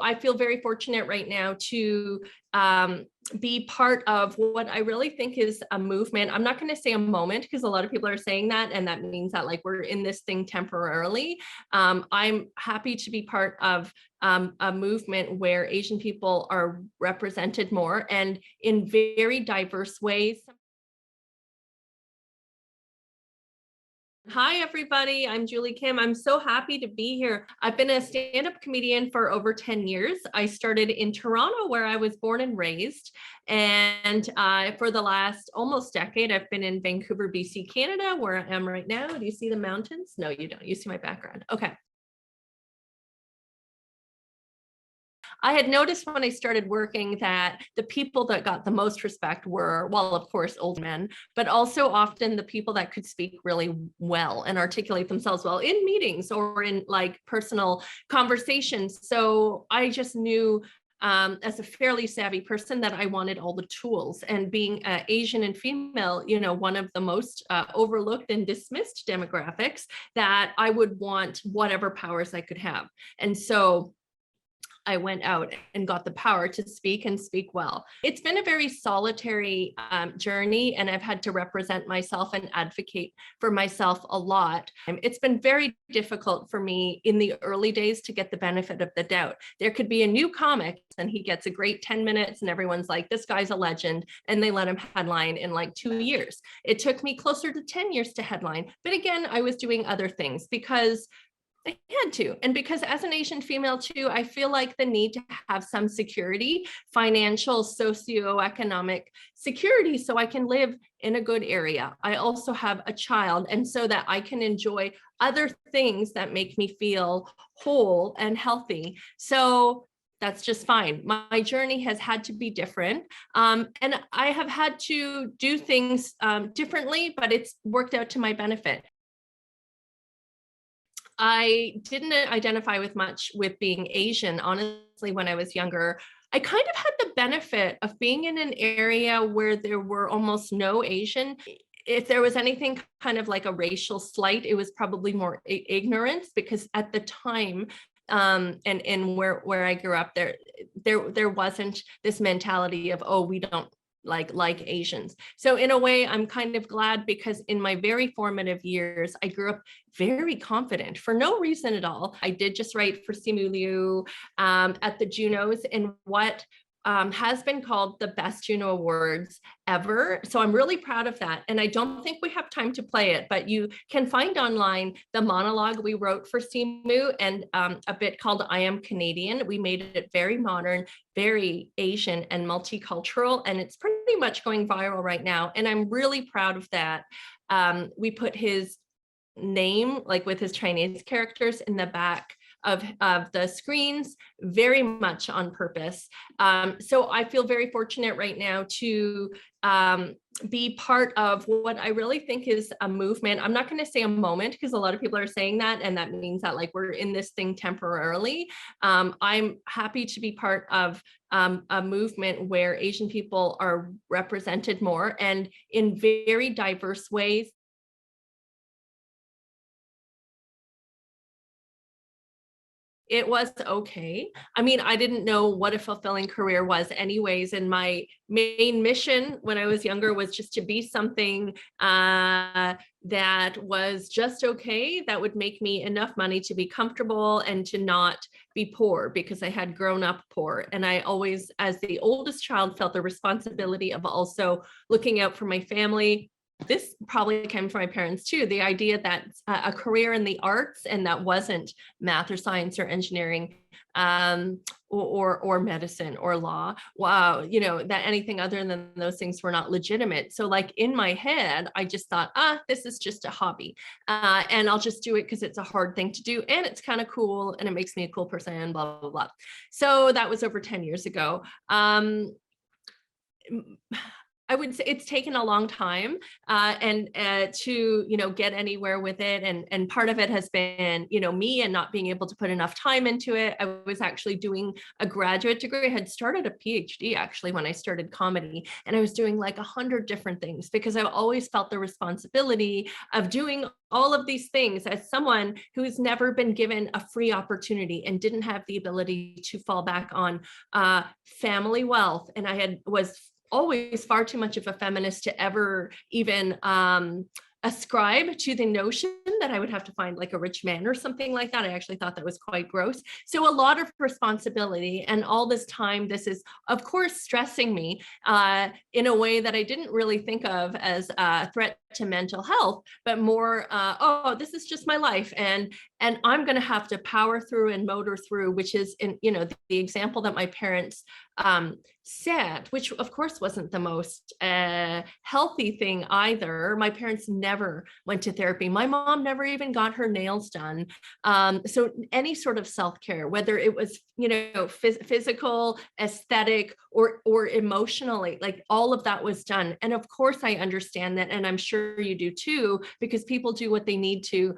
I feel very fortunate right now to be part of what I really think is a movement. I'm not going to say a moment because a lot of people are saying that, and that means that like we're in this thing temporarily. I'm happy to be part of a movement where Asian people are represented more and in very diverse ways. Hi, everybody. I'm Julie Kim. I'm so happy to be here. I've been a stand-up comedian for over 10 years. I started in Toronto, where I was born and raised. And for the last almost decade, I've been in Vancouver, BC, Canada, where I am right now. Do you see the mountains? No, you don't. You see my background. Okay. I had noticed when I started working that the people that got the most respect were, well, of course, old men, but also often the people that could speak really well and articulate themselves well in meetings or in like personal conversations. So I just knew as a fairly savvy person that I wanted all the tools, and being Asian and female, you know, one of the most overlooked and dismissed demographics, that I would want whatever powers I could have. And so I went out and got the power to speak and speak well. It's been a very solitary journey, and I've had to represent myself and advocate for myself a lot. It's been very difficult for me in the early days to get the benefit of the doubt. There could be a new comic and he gets a great 10 minutes and everyone's like, this guy's a legend, and they let him headline in like 2 years. It took me closer to 10 years to headline. But again, I was doing other things because I had to. And because as an Asian female too, I feel like the need to have some security, financial, socioeconomic security, so I can live in a good area. I also have a child, and so that I can enjoy other things that make me feel whole and healthy. So that's just fine. My journey has had to be different. And I have had to do things differently, but it's worked out to my benefit. I didn't identify with much with being Asian. Honestly, when I was younger, I kind of had the benefit of being in an area where there were almost no Asian. If there was anything kind of like a racial slight, it was probably more ignorance, because at the time, and where I grew up, there wasn't this mentality of, oh, we don't like Asians. So in a way, I'm kind of glad, because in my very formative years, I grew up very confident for no reason at all. I did just write for Simu Liu at the Junos in what has been called the best Juno Awards ever. So I'm really proud of that. And I don't think we have time to play it, but you can find online the monologue we wrote for Simu, and a bit called I Am Canadian. We made it very modern, very Asian and multicultural, and it's pretty much going viral right now. And I'm really proud of that. We put his name, like with his Chinese characters, in the back of the screens, very much on purpose. So I feel very fortunate right now to be part of what I really think is a movement. I'm not going to say a moment because a lot of people are saying that, and that means that like we're in this thing temporarily. I'm happy to be part of a movement where Asian people are represented more and in very diverse ways. It was okay. I mean, I didn't know what a fulfilling career was anyways. And my main mission when I was younger was just to be something that was just okay, that would make me enough money to be comfortable and to not be poor, because I had grown up poor. And I always, as the oldest child, felt the responsibility of also looking out for my family. This probably came from my parents too, the idea that a career in the arts, and that wasn't math or science or engineering or medicine or law, wow, you know, that anything other than those things were not legitimate. So like in my head, I just thought, this is just a hobby, and I'll just do it because it's a hard thing to do and it's kind of cool and it makes me a cool person, blah, blah, blah. So that was over 10 years ago. I would say it's taken a long time, and to get anywhere with it, and part of it has been me and not being able to put enough time into it. I was actually doing a graduate degree. I had started a PhD actually when I started comedy, and I was doing like 100 different things because I always felt the responsibility of doing all of these things as someone who's never been given a free opportunity and didn't have the ability to fall back on family wealth. And was always far too much of a feminist to ever even ascribe to the notion that I would have to find like a rich man or something like that. I actually thought that was quite gross. So a lot of responsibility, and all this time, this is of course stressing me in a way that I didn't really think of as a threat to mental health, but more, oh, this is just my life, and I'm going to have to power through and motor through, which is the example that my parents set, which of course wasn't the most healthy thing either. My parents never went to therapy. My mom never even got her nails done. So any sort of self-care, whether it was physical, aesthetic, or emotionally, like all of that was done. And of course I understand that, and I'm sure you do too, because people do what they need to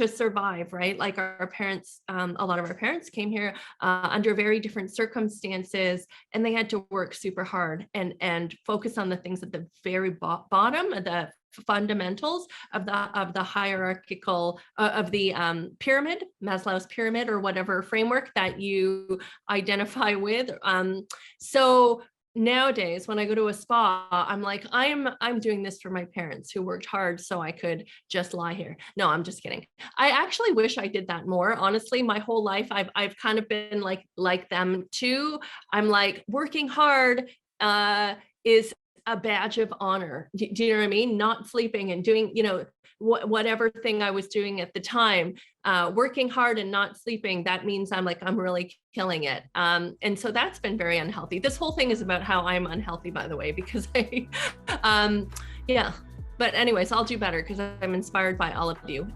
survive, right? Like our parents, a lot of our parents came here under very different circumstances, and they had to work super hard and focus on the things at the very bottom, the fundamentals of the hierarchical of the pyramid, Maslow's pyramid, or whatever framework that you identify with. So nowadays, when I go to a spa, I'm like, I'm doing this for my parents who worked hard so I could just lie here. No, I'm just kidding. I actually wish I did that more. Honestly, my whole life, I've kind of been like them too. I'm like, working hard is a badge of honor. Do you know what I mean? Not sleeping and doing, whatever thing I was doing at the time, working hard and not sleeping, that means I'm really killing it. And so that's been very unhealthy. This whole thing is about how I'm unhealthy, by the way, because yeah. But anyways, I'll do better because I'm inspired by all of you.